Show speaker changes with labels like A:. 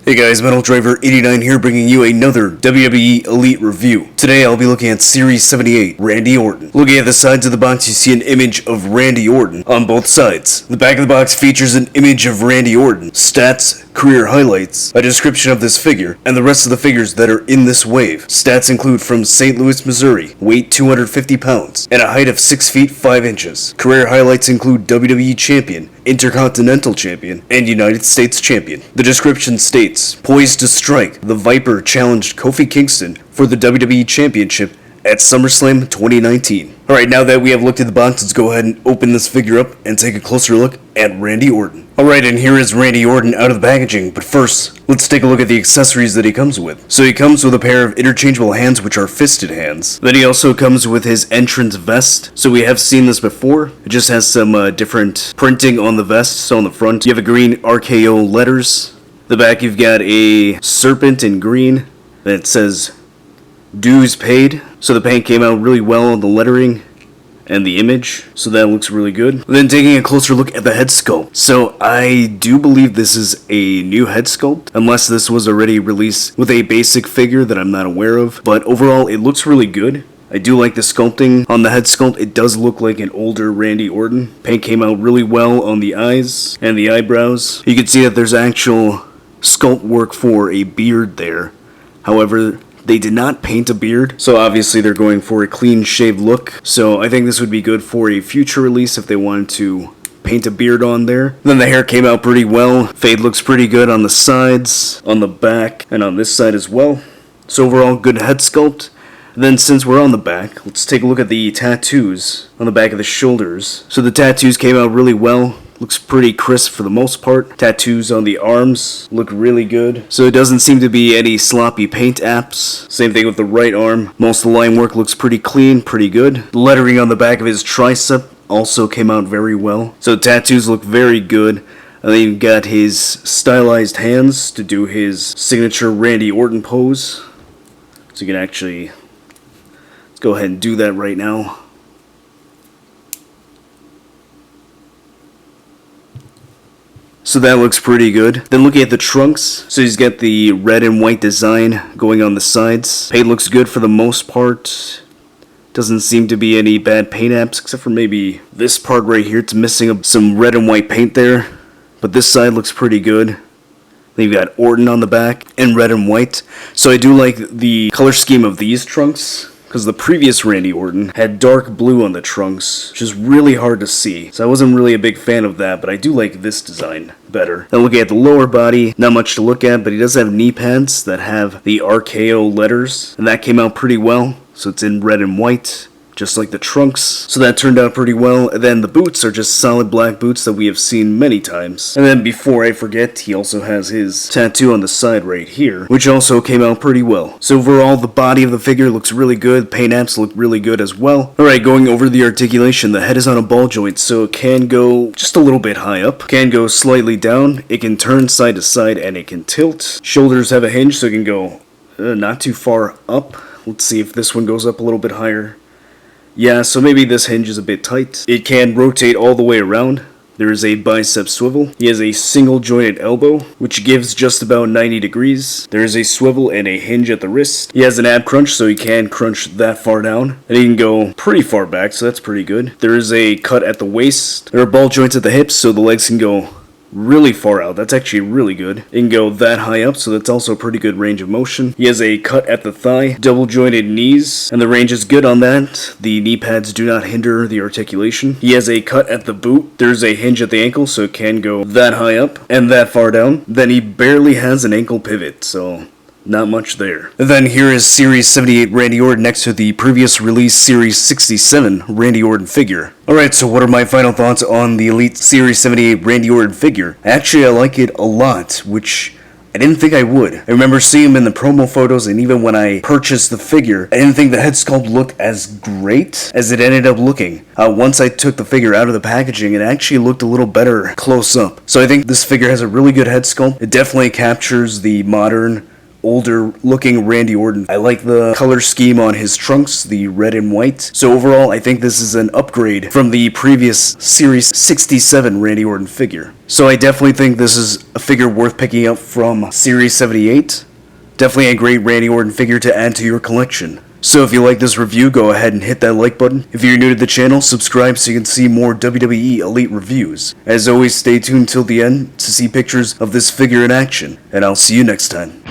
A: Hey guys, Metal Driver 89 here bringing you another WWE Elite review. Today I'll be looking at Series 78, Randy Orton. Looking at the sides of the box, you see an image of Randy Orton on both sides. The back of the box features an image of Randy Orton, stats, career highlights, a description of this figure, and the rest of the figures that are in this wave. Stats include from St. Louis, Missouri, weight 250 pounds, and a height of 6 feet 5 inches. Career highlights include WWE Champion, Intercontinental Champion, and United States Champion. The description states, poised to strike, the Viper challenged Kofi Kingston for the WWE Championship at SummerSlam 2019. Alright, now that we have looked at the box, let's go ahead and open this figure up and take a closer look at Randy Orton. Alright, and here is Randy Orton out of the packaging, but first, let's take a look at the accessories that he comes with. So he comes with a pair of interchangeable hands, which are fisted hands. Then he also comes with his entrance vest. So we have seen this before. It just has some different printing on the vest. So on the front, you have a green RKO letters. The back, you've got a serpent in green that says dues paid. So the paint came out really well on the lettering and the image, so that looks really good. Then taking a closer look at the head sculpt. So I do believe this is a new head sculpt, unless this was already released with a basic figure that I'm not aware of. But overall, it looks really good. I do like the sculpting on the head sculpt. It does look like an older Randy Orton. Paint came out really well on the eyes and the eyebrows. You can see that there's actual sculpt work for a beard there. However, they did not paint a beard, so obviously they're going for a clean shaved look. So I think this would be good for a future release if they wanted to paint a beard on there. Then the hair came out pretty well. Fade looks pretty good on the sides, on the back, and on this side as well. So overall, good head sculpt. Then since we're on the back, let's take a look at the tattoos on the back of the shoulders. So the tattoos came out really well. Looks pretty crisp for the most part. Tattoos on the arms look really good. So it doesn't seem to be any sloppy paint apps. Same thing with the right arm. Most of the line work looks pretty clean, pretty good. The lettering on the back of his tricep also came out very well. So tattoos look very good. And then you've got his stylized hands to do his signature Randy Orton pose. So you can actually, let's go ahead and do that right now. So that looks pretty good. Then looking at the trunks, so he's got the red and white design going on the sides. Paint looks good for the most part. Doesn't seem to be any bad paint apps, except for maybe this part right here. It's missing some red and white paint there. But this side looks pretty good. Then you've got Orton on the back in red and white. So I do like the color scheme of these trunks, because the previous Randy Orton had dark blue on the trunks, which is really hard to see. So I wasn't really a big fan of that, but I do like this design better. Now looking at the lower body, not much to look at, but he does have knee pads that have the RKO letters, and that came out pretty well. So it's in red and white, just like the trunks. So that turned out pretty well. And then the boots are just solid black boots that we have seen many times. And then before I forget, he also has his tattoo on the side right here, which also came out pretty well. So overall, the body of the figure looks really good. Paint apps look really good as well. Alright, going over the articulation, the head is on a ball joint, so it can go just a little bit high up. Can go slightly down. It can turn side to side, and it can tilt. Shoulders have a hinge, so it can go not too far up. Let's see if this one goes up a little bit higher. Yeah, so maybe this hinge is a bit tight. It can rotate all the way around. There is a bicep swivel. He has a single jointed elbow, which gives just about 90 degrees. There is a swivel and a hinge at the wrist. He has an ab crunch, so he can crunch that far down. And he can go pretty far back, so that's pretty good. There is a cut at the waist. There are ball joints at the hips, so the legs can go really far out. That's actually really good. It can go that high up, so that's also a pretty good range of motion. He has a cut at the thigh, double jointed knees, and the range is good on that. The knee pads do not hinder the articulation. He has a cut at the boot. There's a hinge at the ankle, so it can go that high up and that far down. Then he barely has an ankle pivot, so not much there. And then here is Series 78 Randy Orton next to the previous release Series 67 Randy Orton figure. Alright, so what are my final thoughts on the Elite Series 78 Randy Orton figure? Actually, I like it a lot, which I didn't think I would. I remember seeing him in the promo photos, and even when I purchased the figure, I didn't think the head sculpt looked as great as it ended up looking. Once I took the figure out of the packaging, it actually looked a little better close up. So I think this figure has a really good head sculpt. It definitely captures the modern older looking Randy Orton. I like the color scheme on his trunks, the red and white. So overall, I think this is an upgrade from the previous Series 67 Randy Orton figure. So I definitely think this is a figure worth picking up from Series 78. Definitely a great Randy Orton figure to add to your collection. So if you like this review, go ahead and hit that like button. If you're new to the channel, subscribe so you can see more WWE Elite reviews. As always, stay tuned till the end to see pictures of this figure in action, and I'll see you next time.